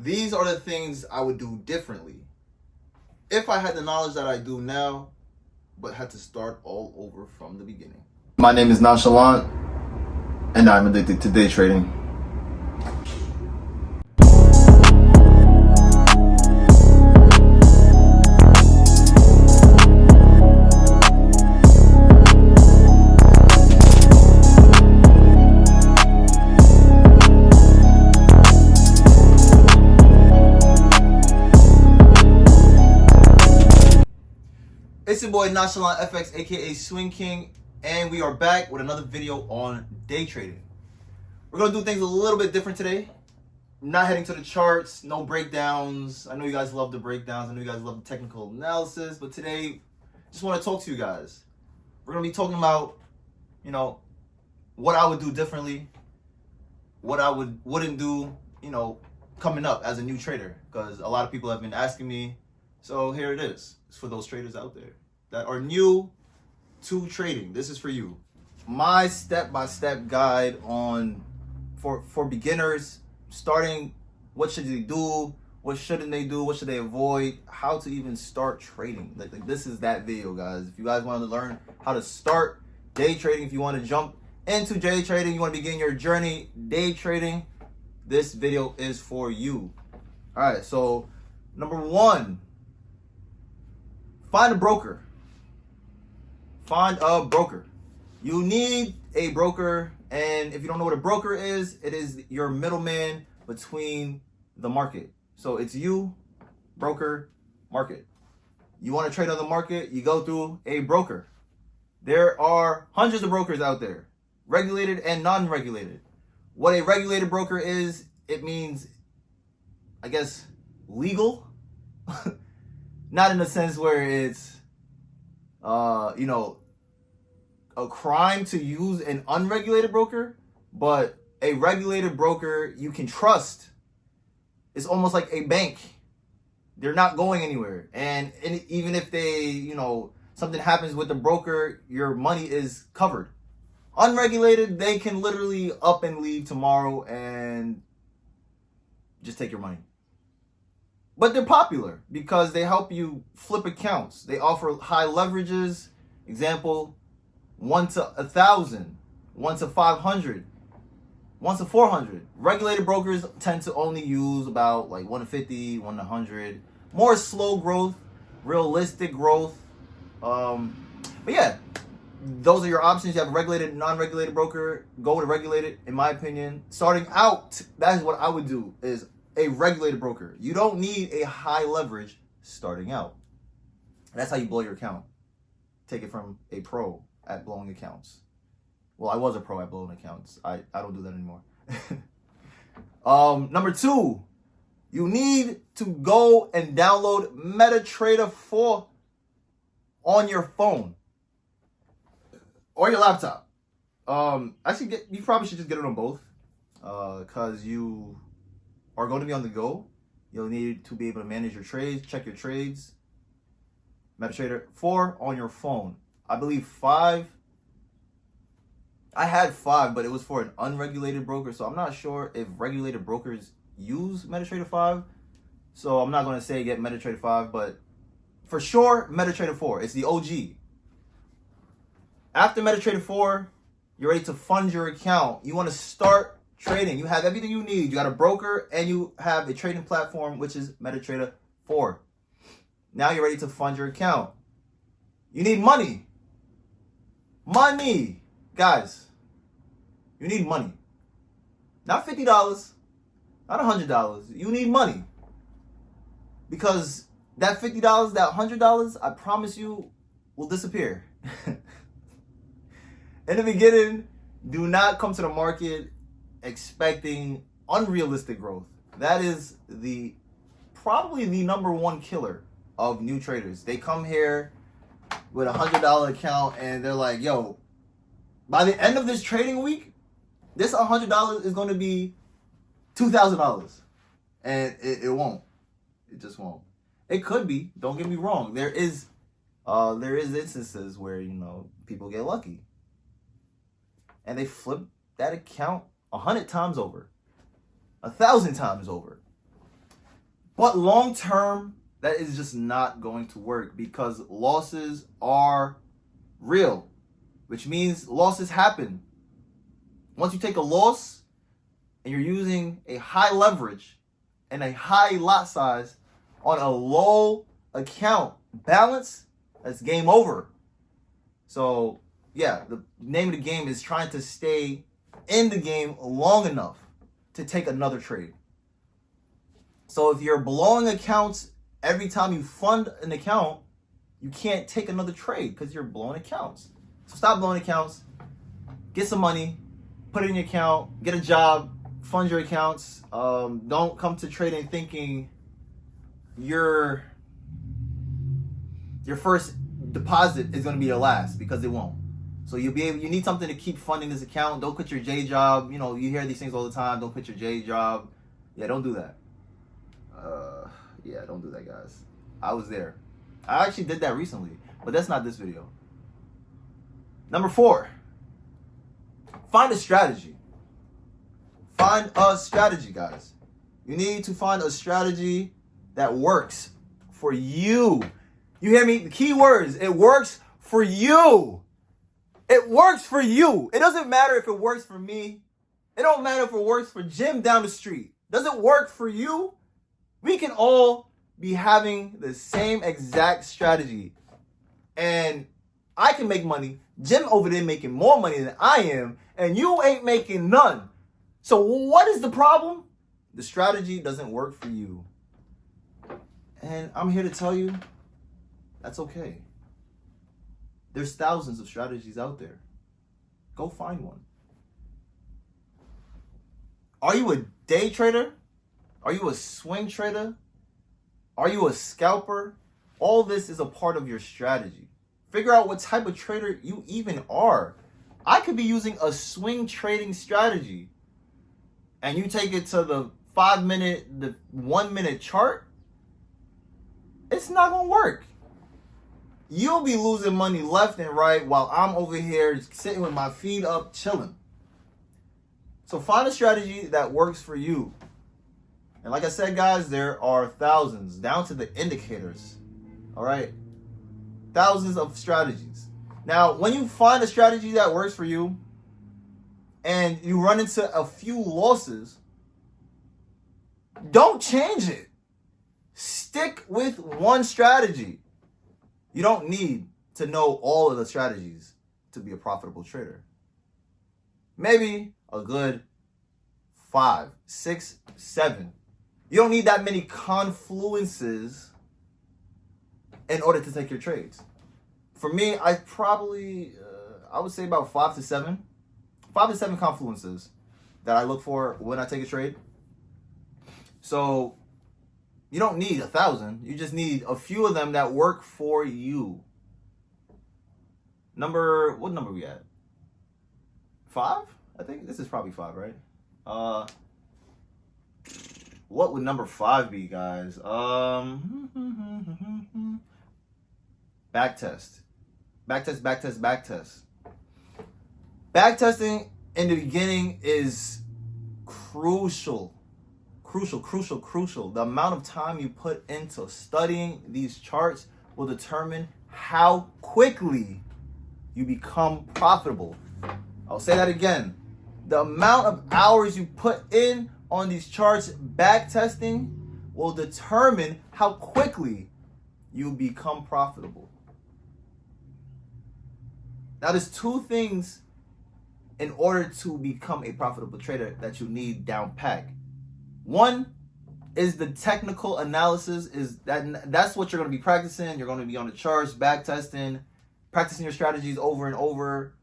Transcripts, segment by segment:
These are the things I would do differently if I had the knowledge that I do now, but had to start all over from the beginning. My name is Nonchalant, and I'm addicted to day trading. It's your boy Nonchalant FX, aka Swing King, and we are back with another video on day trading. We're gonna do things a little bit different today. Not heading to the charts, no breakdowns. I know you guys love the breakdowns, I know you guys love the technical analysis, but today, just want to talk to you guys. We're gonna be talking about, what I would do differently, what I wouldn't do, coming up as a new trader, because a lot of people have been asking me. So here it is. It's for those traders out there that are new to trading. This is for you. My step-by-step guide on for beginners starting. What should they do? What shouldn't they do? What should they avoid? How to even start trading. Like this is that video, guys. If you guys want to learn how to start day trading, if you want to jump into day trading, you want to begin your journey day trading, this video is for you. All right, so number one, find a broker. Find a broker. You need a broker, and if you don't know what a broker is, it is your middleman between the market. So it's you, broker, market. You want to trade on the market, you go through a broker. There are hundreds of brokers out there, regulated and non-regulated. What a regulated broker is, it means, I guess, legal. Not in the sense where it's, a crime to use an unregulated broker, but a regulated broker you can trust. It's almost like a bank. They're not going anywhere. And even if they, something happens with the broker, your money is covered. Unregulated, they can literally up and leave tomorrow and just take your money. But they're popular because they help you flip accounts. They offer high leverages. Example, 1 to 1,000, 1 to 500, 1 to 400. Regulated brokers tend to only use about like 1 to 50, 1 to 100. More slow growth, realistic growth. But yeah, those are your options. You have a regulated, non-regulated broker. Go with a regulated, in my opinion. Starting out, that is what I would do, is a regulated broker. You don't need a high leverage starting out. That's how you blow your account. Take it from a pro at blowing accounts. Well, I was a pro at blowing accounts. I don't do that anymore. Number two, you need to go and download MetaTrader 4 on your phone or your laptop. You probably should just get it on both, because you are going to be on the go. You'll need to be able to manage your trades, check your trades. MetaTrader 4 on your phone. I believe 5. I had 5, but it was for an unregulated broker, so I'm not sure if regulated brokers use MetaTrader 5. So I'm not going to say get MetaTrader 5, but for sure, MetaTrader 4. It's the OG. After MetaTrader 4, you're ready to fund your account. You want to start trading. You have everything you need. You got a broker and you have a trading platform, which is MetaTrader 4. Now you're ready to fund your account. You need money. Money. Guys, you need money. Not $50, not $100. You need money. Because that $50, that $100, I promise you, will disappear. In the beginning, do not come to the market expecting unrealistic growth. That is probably the number one killer of new traders. They come here with $100 account and they're like, yo, by the end of this trading week, this $100 is going to be $2,000. And it won't. It just won't. It could be. Don't get me wrong. There is instances where, people get lucky. And they flip that account 100 times over. 1,000 times over. But long term, that is just not going to work because losses are real, which means losses happen. Once you take a loss and you're using a high leverage and a high lot size on a low account balance, that's game over. So yeah, the name of the game is trying to stay in the game long enough to take another trade. So if you're blowing accounts every time you fund an account, you can't take another trade because you're blowing accounts. So stop blowing accounts, get some money, put it in your account, get a job, fund your accounts. Don't come to trading thinking your first deposit is going to be your last, because it won't. So you need something to keep funding this account. Don't quit your J job. You know, you hear these things all the time. Don't quit your J job. Yeah, don't do that. Yeah, don't do that, guys. I was there. I actually did that recently, but that's not this video. Number 4, find a strategy. Find a strategy, guys. You need to find a strategy that works for you. You hear me? The key words, it works for you. It works for you. It doesn't matter if it works for me. It don't matter if it works for Jim down the street. Does it work for you? We can all be having the same exact strategy. And I can make money. Jim over there making more money than I am. And you ain't making none. So what is the problem? The strategy doesn't work for you. And I'm here to tell you, that's okay. There's thousands of strategies out there. Go find one. Are you a day trader? Are you a swing trader? Are you a scalper? All this is a part of your strategy. Figure out what type of trader you even are. I could be using a swing trading strategy, and you take it to the 5-minute, the 1-minute chart, it's not going to work. You'll be losing money left and right while I'm over here sitting with my feet up, chilling. So find a strategy that works for you. And like I said, guys, there are thousands, down to the indicators. All right? Thousands of strategies. Now, when you find a strategy that works for you and you run into a few losses, don't change it. Stick with one strategy. You don't need to know all of the strategies to be a profitable trader. Maybe a good 5, 6, 7. You don't need that many confluences in order to take your trades. For me, I would say about 5 to 7. 5 to 7 confluences that I look for when I take a trade. So you don't need 1,000. You just need a few of them that work for you. What number we at? 5? I think this is probably 5, right? What would number 5 be, guys? Backtest. Backtest. Backtesting in the beginning is crucial. The amount of time you put into studying these charts will determine how quickly you become profitable. I'll say that again. The amount of hours you put in on these charts, backtesting, will determine how quickly you become profitable. Now, there's 2 things in order to become a profitable trader that you need down pat. One is the technical analysis. That's what you're going to be practicing. You're going to be on the charts, backtesting, practicing your strategies over and over.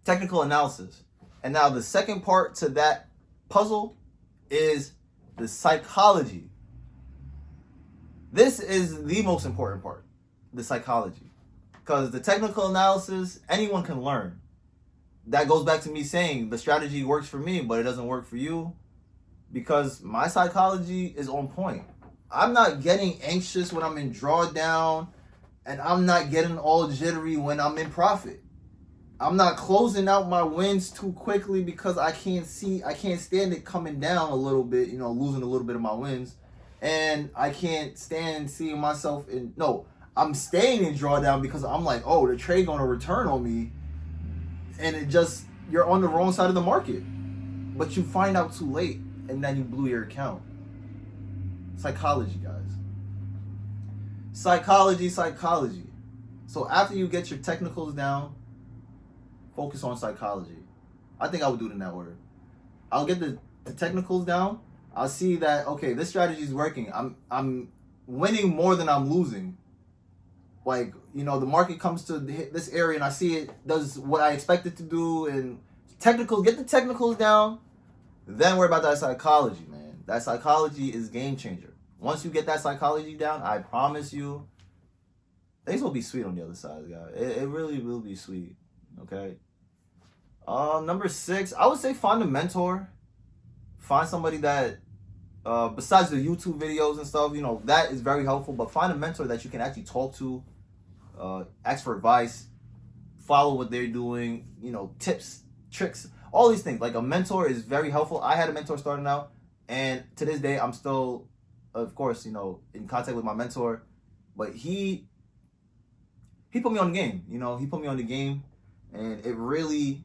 Technical analysis. And now the second part to that puzzle is the psychology. This is the most important part, the psychology. Because the technical analysis, anyone can learn. That goes back to me saying the strategy works for me, but it doesn't work for you. Because my psychology is on point. I'm not getting anxious when I'm in drawdown, and I'm not getting all jittery when I'm in profit. I'm not closing out my wins too quickly because I can't stand it coming down a little bit, losing a little bit of my wins. And I can't stand seeing myself I'm staying in drawdown because I'm like, oh, the trade gonna return on me. And you're on the wrong side of the market. But you find out too late and then you blew your account. Psychology, guys. Psychology. So after you get your technicals down, focus on psychology. I think I would do it in that order. I'll get the technicals down. I'll see that, okay, this strategy is working. I'm winning more than I'm losing. Like, the market comes to hit this area and I see it does what I expect it to do. And get the technicals down. Then worry about that psychology, man. That psychology is game changer. Once you get that psychology down, I promise you, things will be sweet on the other side, guys. It really will be sweet. Okay. Number 6, I would say find a mentor. Find somebody that, besides the YouTube videos and stuff, that is very helpful. But find a mentor that you can actually talk to, ask for advice, follow what they're doing, tips, tricks, all these things. Like a mentor is very helpful. I had a mentor starting out, and to this day, I'm still, of course, in contact with my mentor. But he put me on the game. He put me on the game, and it really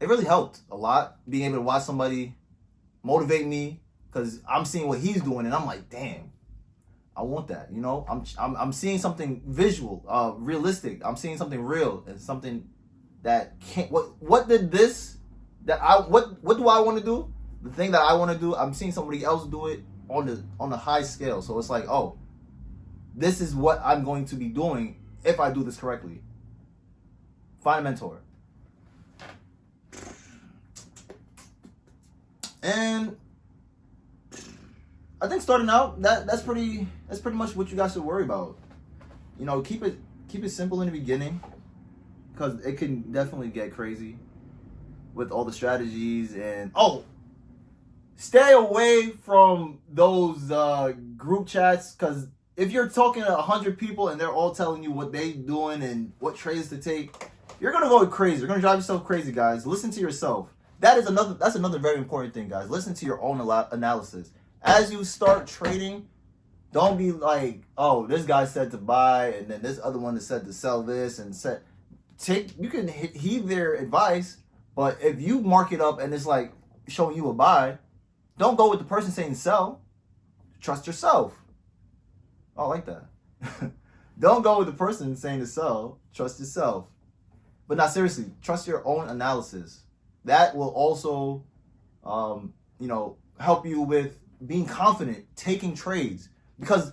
helped a lot being able to watch somebody motivate me, because I'm seeing what he's doing and I'm like, damn, I want that. I'm seeing something visual, realistic. I'm seeing something real and something that can't. What do I want to do? The thing that I want to do, I'm seeing somebody else do it on the high scale. So it's like, oh, this is what I'm going to be doing if I do this correctly. Find a mentor. And I think starting out, that's pretty much what you guys should worry about. Keep it simple in the beginning, because it can definitely get crazy with all the strategies. And stay away from those group chats, because if you're talking to 100 people and they're all telling you what they're doing and what trades to take, you're gonna go crazy. You're gonna drive yourself crazy, guys. Listen to yourself. That's another very important thing, guys. Listen to your own analysis. As you start trading, don't be like, oh, this guy said to buy, and then this other one is said to sell this, and you can heed their advice, but if you mark it up and it's like showing you a buy, don't go with the person saying sell. Trust yourself. Oh, I like that. Don't go with the person saying to sell. Trust yourself. But not seriously, trust your own analysis. That will also, help you with being confident, taking trades. Because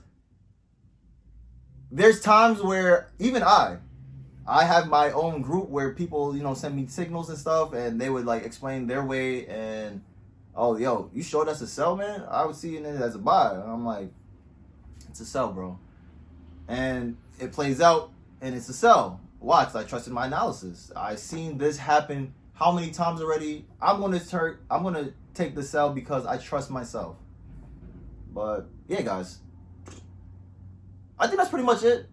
there's times where even I have my own group where people, send me signals and stuff, and they would like explain their way, and, oh, yo, you showed us a sell, man? I was seeing it as a buy. And I'm like, it's a sell, bro. And it plays out, and it's a sell. Watch, I trusted my analysis. I seen this happen how many times already? I'm gonna take the sell because I trust myself. But yeah, guys, I think that's pretty much it.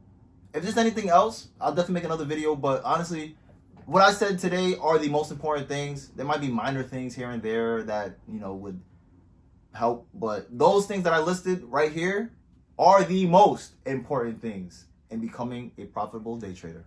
If there's anything else, I'll definitely make another video. But honestly, what I said today are the most important things. There might be minor things here and there that would help, but those things that I listed right here are the most important things in becoming a profitable day trader.